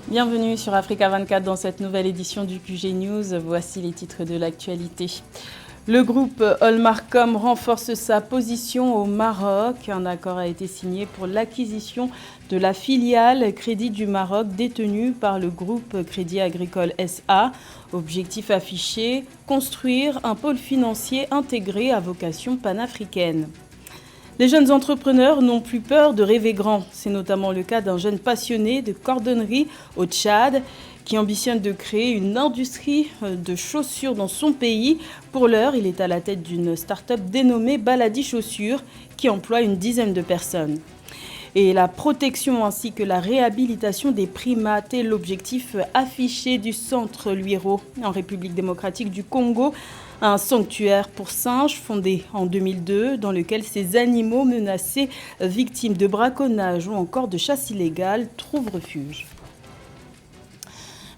Bienvenue sur Africa 24 dans cette nouvelle édition du QG News. Voici les titres de l'actualité. Le groupe Olmarcom renforce sa position au Maroc. Un accord a été signé pour l'acquisition de la filiale Crédit du Maroc détenue par le groupe Crédit Agricole SA. Objectif affiché, construire un pôle financier intégré à vocation panafricaine. Les jeunes entrepreneurs n'ont plus peur de rêver grand. C'est notamment le cas d'un jeune passionné de cordonnerie au Tchad qui ambitionne de créer une industrie de chaussures dans son pays. Pour l'heure, il est à la tête d'une start-up dénommée Baladi Chaussures qui emploie une dizaine de personnes. Et la protection ainsi que la réhabilitation des primates est l'objectif affiché du Centre Luiro en République démocratique du Congo. Un sanctuaire pour singes fondé en 2002 dans lequel ces animaux menacés, victimes de braconnage ou encore de chasse illégale, trouvent refuge.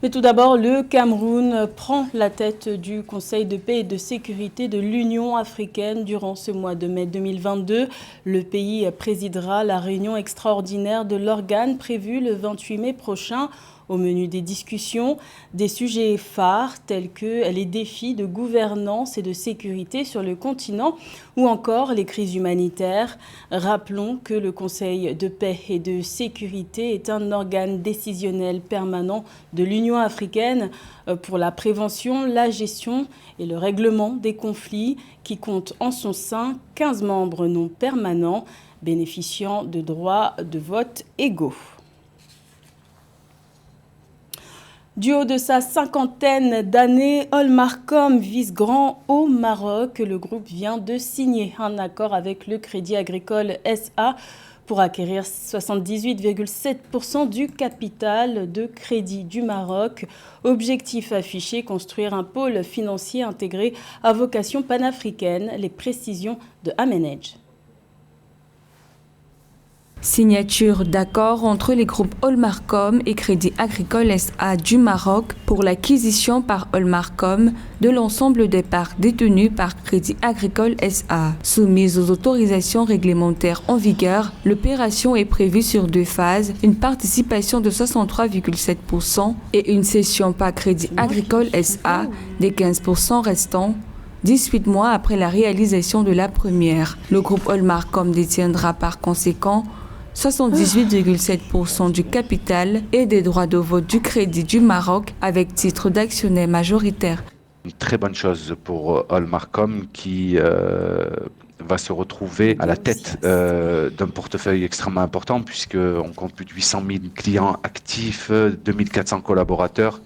Mais tout d'abord, le Cameroun prend la tête du Conseil de paix et de sécurité de l'Union africaine durant ce mois de mai 2022. Le pays présidera la réunion extraordinaire de l'organe prévue le 28 mai prochain. Au menu des discussions, des sujets phares tels que les défis de gouvernance et de sécurité sur le continent ou encore les crises humanitaires. Rappelons que le Conseil de paix et de sécurité est un organe décisionnel permanent de l'Union africaine pour la prévention, la gestion et le règlement des conflits qui compte en son sein 15 membres non permanents bénéficiant de droits de vote égaux. Du haut de sa cinquantaine d'années, Olmarcom vise grand au Maroc. Le groupe vient de signer un accord avec le Crédit Agricole SA pour acquérir 78,7% du capital de Crédit du Maroc. Objectif affiché, construire un pôle financier intégré à vocation panafricaine. Les précisions de Amenej. Signature d'accord entre les groupes Olmarcom et Crédit Agricole SA du Maroc pour l'acquisition par Olmarcom de l'ensemble des parts détenues par Crédit Agricole SA. Soumise aux autorisations réglementaires en vigueur, l'opération est prévue sur 2 phases, une participation de 63,7% et une cession par Crédit Agricole SA des 15% restants 18 mois après la réalisation de la première. Le groupe Olmarcom détiendra par conséquent 78,7% du capital et des droits de vote du Crédit du Maroc avec titre d'actionnaire majoritaire. Une très bonne chose pour Olmarcom qui va se retrouver à la tête d'un portefeuille extrêmement important puisqu'on compte plus de 800 000 clients actifs, 2400 collaborateurs,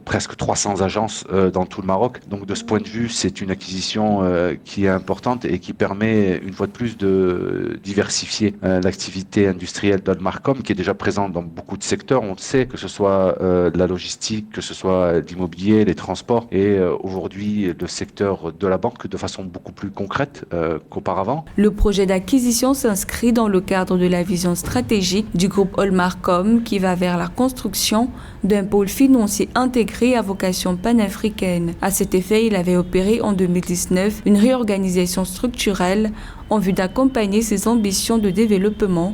presque 300 agences dans tout le Maroc. Donc de ce point de vue, c'est une acquisition qui est importante et qui permet une fois de plus de diversifier l'activité industrielle d'Olmarcom qui est déjà présente dans beaucoup de secteurs. On le sait, que ce soit la logistique, que ce soit l'immobilier, les transports et aujourd'hui le secteur de la banque de façon beaucoup plus concrète qu'auparavant. Le projet d'acquisition s'inscrit dans le cadre de la vision stratégique du groupe Olmarcom qui va vers la construction d'un pôle financier intégré à vocation panafricaine. À cet effet, il avait opéré en 2019 une réorganisation structurelle en vue d'accompagner ses ambitions de développement,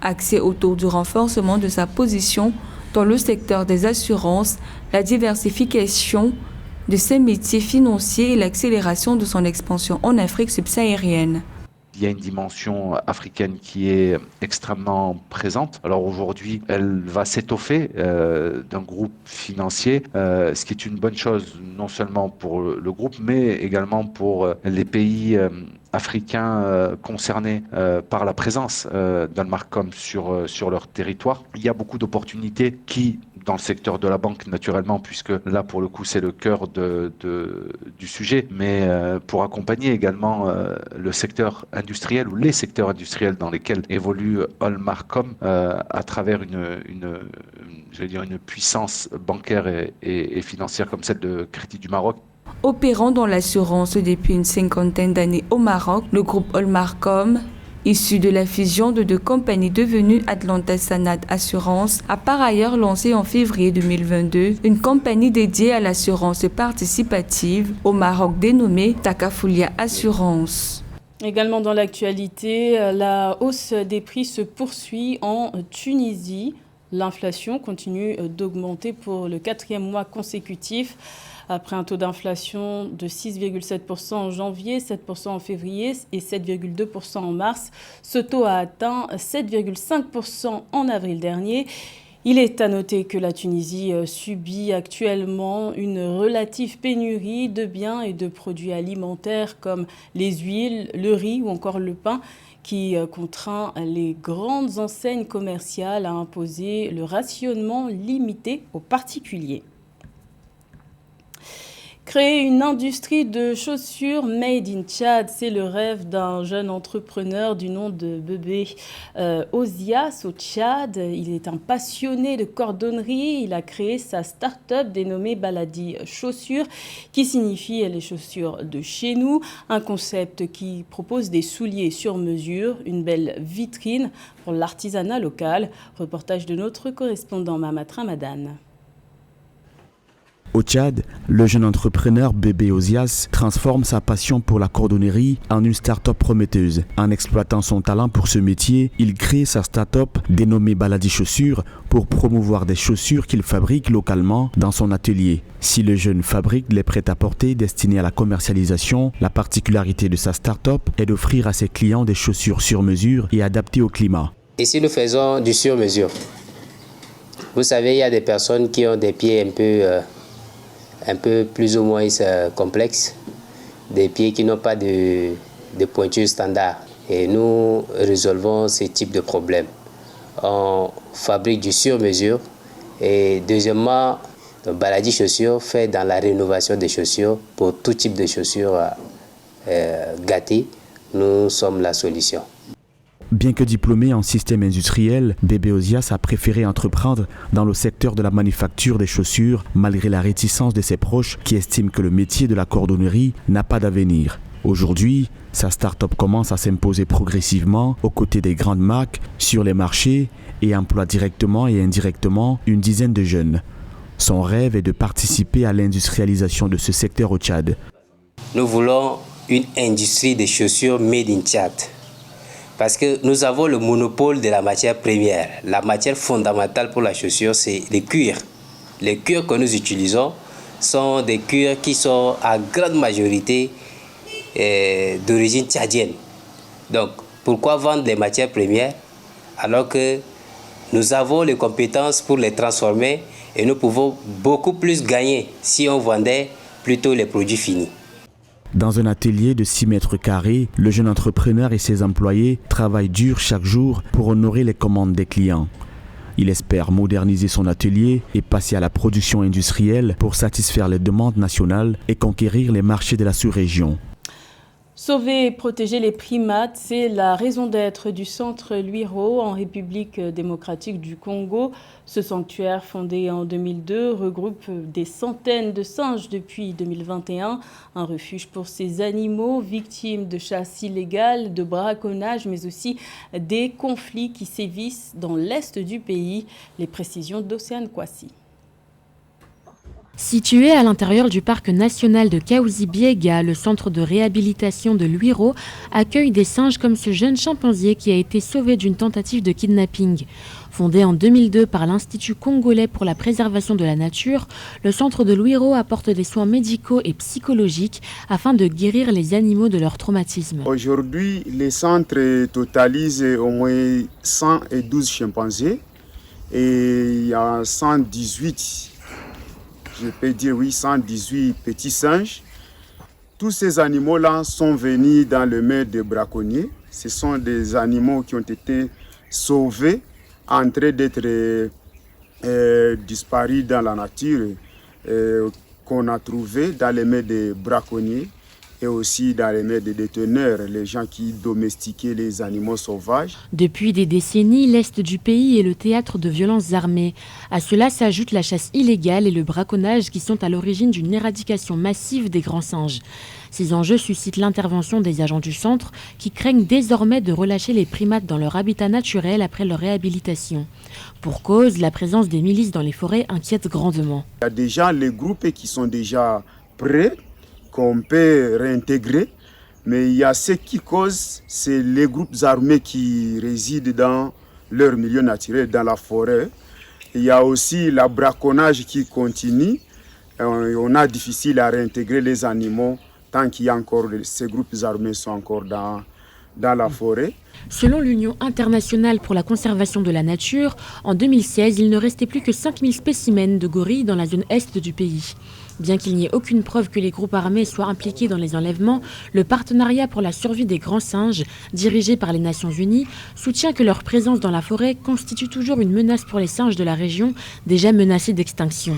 axée autour du renforcement de sa position dans le secteur des assurances, la diversification de ses métiers financiers et l'accélération de son expansion en Afrique subsaharienne. Il y a une dimension africaine qui est extrêmement présente. Alors aujourd'hui, elle va s'étoffer d'un groupe financier, ce qui est une bonne chose non seulement pour le groupe, mais également pour les pays africains concernés par la présence d'Olmarcom sur leur territoire. Il y a beaucoup d'opportunités qui dans le secteur de la banque naturellement, puisque là pour le coup c'est le cœur du sujet, mais pour accompagner également le secteur industriel ou les secteurs industriels dans lesquels évolue Olmarcom à travers une puissance bancaire et financière comme celle de Crédit du Maroc. Opérant dans l'assurance depuis une cinquantaine d'années au Maroc, le groupe Olmarcom, issu de la fusion de 2 compagnies devenues Atlanta Sanad Assurance, a par ailleurs lancé en février 2022 une compagnie dédiée à l'assurance participative au Maroc dénommée Takafoulia Assurance. Également dans l'actualité, la hausse des prix se poursuit en Tunisie. L'inflation continue d'augmenter pour le 4e mois consécutif. Après un taux d'inflation de 6,7% en janvier, 7% en février et 7,2% en mars, ce taux a atteint 7,5% en avril dernier. Il est à noter que la Tunisie subit actuellement une relative pénurie de biens et de produits alimentaires comme les huiles, le riz ou encore le pain, qui contraint les grandes enseignes commerciales à imposer le rationnement limité aux particuliers. Créer une industrie de chaussures made in Tchad, c'est le rêve d'un jeune entrepreneur du nom de Bébé Ozias au Tchad. Il est un passionné de cordonnerie. Il a créé sa start-up dénommée Baladi Chaussures, qui signifie les chaussures de chez nous. Un concept qui propose des souliers sur mesure, une belle vitrine pour l'artisanat local. Reportage de notre correspondant Mamat Ramadan. Au Tchad, le jeune entrepreneur Bébé Ozias transforme sa passion pour la cordonnerie en une start-up prometteuse. En exploitant son talent pour ce métier, il crée sa start-up dénommée Baladi Chaussures pour promouvoir des chaussures qu'il fabrique localement dans son atelier. Si le jeune fabrique les prêt-à-porter destinés à la commercialisation, la particularité de sa start-up est d'offrir à ses clients des chaussures sur mesure et adaptées au climat. Ici, nous faisons du sur mesure. Vous savez, il y a des personnes qui ont des pieds un peu plus ou moins complexes, des pieds qui n'ont pas de pointure standard. Et nous résolvons ce type de problème. On fabrique du sur-mesure et deuxièmement, Baladi Chaussures fait dans la rénovation des chaussures pour tout type de chaussures gâtées. Nous sommes la solution. Bien que diplômé en système industriel, Bébé Ozias a préféré entreprendre dans le secteur de la manufacture des chaussures, malgré la réticence de ses proches qui estiment que le métier de la cordonnerie n'a pas d'avenir. Aujourd'hui, sa start-up commence à s'imposer progressivement aux côtés des grandes marques sur les marchés et emploie directement et indirectement une dizaine de jeunes. Son rêve est de participer à l'industrialisation de ce secteur au Tchad. Nous voulons une industrie de chaussures made in Tchad. Parce que nous avons le monopole de la matière première. La matière fondamentale pour la chaussure, c'est les cuirs. Les cuirs que nous utilisons sont des cuirs qui sont à grande majorité d'origine tchadienne. Donc, pourquoi vendre des matières premières alors que nous avons les compétences pour les transformer et nous pouvons beaucoup plus gagner si on vendait plutôt les produits finis. Dans un atelier de 6 mètres carrés, le jeune entrepreneur et ses employés travaillent dur chaque jour pour honorer les commandes des clients. Il espère moderniser son atelier et passer à la production industrielle pour satisfaire les demandes nationales et conquérir les marchés de la sous-région. Sauver et protéger les primates, c'est la raison d'être du centre Luiro en République démocratique du Congo. Ce sanctuaire, fondé en 2002, regroupe des centaines de singes depuis 2021. Un refuge pour ces animaux victimes de chasse illégale, de braconnage, mais aussi des conflits qui sévissent dans l'est du pays. Les précisions d'Océane Kwasi. Situé à l'intérieur du parc national de Kaouzi-Biega, le centre de réhabilitation de Luiro accueille des singes comme ce jeune chimpanzé qui a été sauvé d'une tentative de kidnapping. Fondé en 2002 par l'Institut congolais pour la préservation de la nature, le centre de Luiro apporte des soins médicaux et psychologiques afin de guérir les animaux de leur traumatisme. Aujourd'hui, le centre totalise au moins 112 chimpanzés et il y a 118 je peux dire oui, 118 petits singes. Tous ces animaux-là sont venus dans le mains des braconniers. Ce sont des animaux qui ont été sauvés, en train d'être disparus dans la nature, qu'on a trouvés dans les mains des braconniers et aussi dans les mains des déteneurs, les gens qui domestiquaient les animaux sauvages. Depuis des décennies, l'Est du pays est le théâtre de violences armées. À cela s'ajoute la chasse illégale et le braconnage qui sont à l'origine d'une éradication massive des grands singes. Ces enjeux suscitent l'intervention des agents du centre qui craignent désormais de relâcher les primates dans leur habitat naturel après leur réhabilitation. Pour cause, la présence des milices dans les forêts inquiète grandement. Il y a déjà les groupes qui sont déjà prêts, qu'on peut réintégrer, mais il y a ce qui cause, c'est les groupes armés qui résident dans leur milieu naturel, dans la forêt. Il y a aussi le braconnage qui continue. On a difficile à réintégrer les animaux tant qu'il y a encore ces groupes armés sont encore dans la forêt. Selon l'Union internationale pour la conservation de la nature, en 2016, il ne restait plus que 5000 spécimens de gorilles dans la zone est du pays. Bien qu'il n'y ait aucune preuve que les groupes armés soient impliqués dans les enlèvements, le partenariat pour la survie des grands singes, dirigé par les Nations Unies, soutient que leur présence dans la forêt constitue toujours une menace pour les singes de la région, déjà menacés d'extinction.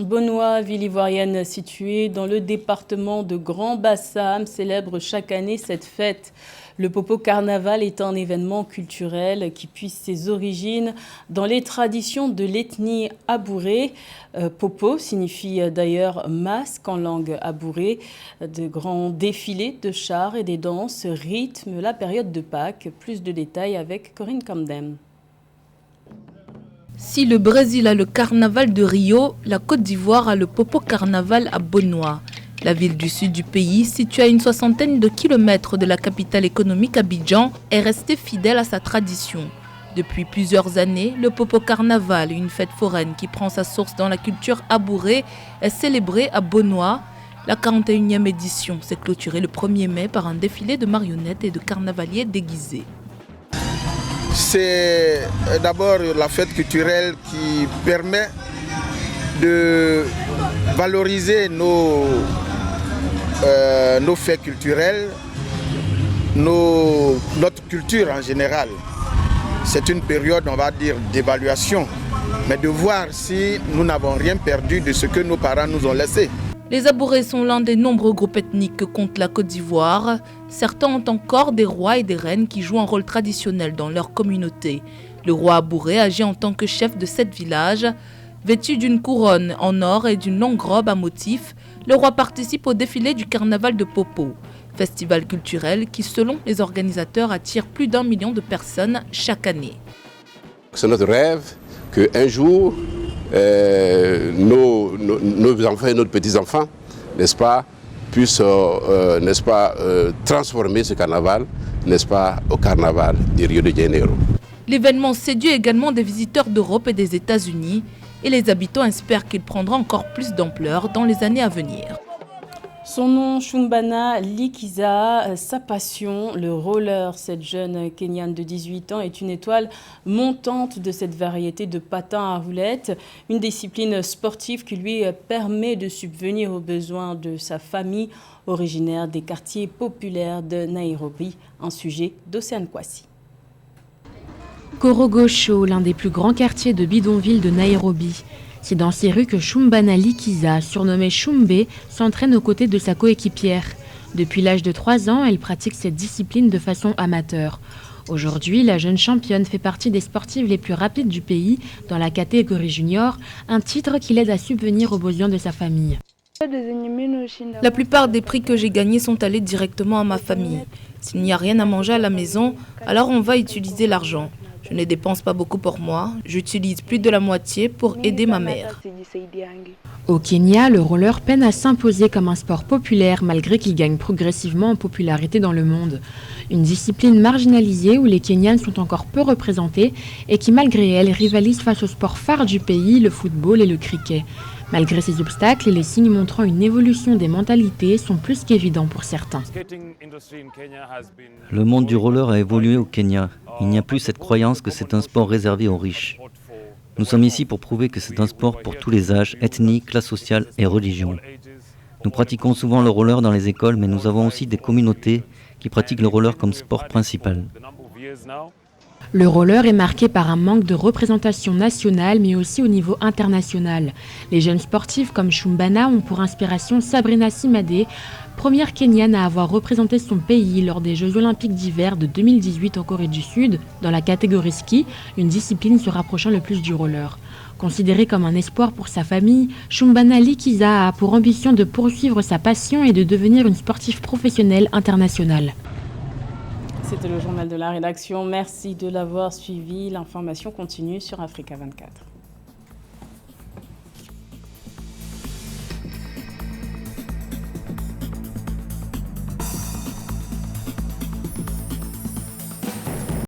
Bonois, ville ivoirienne située dans le département de Grand Bassam, célèbre chaque année cette fête. Le Popo Carnaval est un événement culturel qui puise ses origines dans les traditions de l'ethnie abouré. Popo signifie d'ailleurs masque en langue abouré. De grands défilés de chars et des danses rythment la période de Pâques. Plus de détails avec Corinne Camden. Si le Brésil a le carnaval de Rio, la Côte d'Ivoire a le Popo Carnaval à Bonois. La ville du sud du pays, située à une soixantaine de kilomètres de la capitale économique Abidjan, est restée fidèle à sa tradition. Depuis plusieurs années, le Popo Carnaval, une fête foraine qui prend sa source dans la culture abourée, est célébrée à Bonois. La 41e édition s'est clôturée le 1er mai par un défilé de marionnettes et de carnavaliers déguisés. C'est d'abord la fête culturelle qui permet de valoriser nos faits culturels, notre culture en général. C'est une période, on va dire, d'évaluation, mais de voir si nous n'avons rien perdu de ce que nos parents nous ont laissé. Les Abourés sont l'un des nombreux groupes ethniques que compte la Côte d'Ivoire. Certains ont encore des rois et des reines qui jouent un rôle traditionnel dans leur communauté. Le roi Abouré agit en tant que chef de 7 villages. Vêtu d'une couronne en or et d'une longue robe à motifs, le roi participe au défilé du carnaval de Popo, festival culturel qui, selon les organisateurs, attire plus d'1 million de personnes chaque année. C'est notre rêve qu'un jour, nos enfants et nos petits-enfants, n'est-ce pas, puissent transformer ce carnaval, n'est-ce pas, au carnaval de Rio de Janeiro. L'événement séduit également des visiteurs d'Europe et des États-Unis et les habitants espèrent qu'il prendra encore plus d'ampleur dans les années à venir. Son nom, Shumbana Likiza, sa passion, le roller. Cette jeune Kenyane de 18 ans est une étoile montante de cette variété de patins à roulettes, une discipline sportive qui lui permet de subvenir aux besoins de sa famille, originaire des quartiers populaires de Nairobi, un sujet d'Océane Kwasi. Korogosho, l'un des plus grands quartiers de bidonville de Nairobi. C'est dans ces rues que Shumbana Likiza, surnommée Shumbe, s'entraîne aux côtés de sa coéquipière. Depuis l'âge de 3 ans, elle pratique cette discipline de façon amateur. Aujourd'hui, la jeune championne fait partie des sportives les plus rapides du pays dans la catégorie junior, un titre qui l'aide à subvenir aux besoins de sa famille. La plupart des prix que j'ai gagnés sont allés directement à ma famille. S'il n'y a rien à manger à la maison, alors on va utiliser l'argent. Je ne dépense pas beaucoup pour moi, j'utilise plus de la moitié pour aider ma mère. Au Kenya, le roller peine à s'imposer comme un sport populaire malgré qu'il gagne progressivement en popularité dans le monde. Une discipline marginalisée où les Kenyans sont encore peu représentés et qui malgré elle rivalise face au sport phare du pays, le football et le cricket. Malgré ces obstacles, les signes montrant une évolution des mentalités sont plus qu'évidents pour certains. Le monde du roller a évolué au Kenya. Il n'y a plus cette croyance que c'est un sport réservé aux riches. Nous sommes ici pour prouver que c'est un sport pour tous les âges, ethnies, classes sociales et religions. Nous pratiquons souvent le roller dans les écoles, mais nous avons aussi des communautés qui pratiquent le roller comme sport principal. Le roller est marqué par un manque de représentation nationale, mais aussi au niveau international. Les jeunes sportifs comme Shumbana ont pour inspiration Sabrina Simade, première Kenyane à avoir représenté son pays lors des Jeux Olympiques d'hiver de 2018 en Corée du Sud, dans la catégorie ski, une discipline se rapprochant le plus du roller. Considérée comme un espoir pour sa famille, Shumbana Likiza a pour ambition de poursuivre sa passion et de devenir une sportive professionnelle internationale. C'était le journal de la rédaction. Merci de l'avoir suivi. L'information continue sur Africa 24.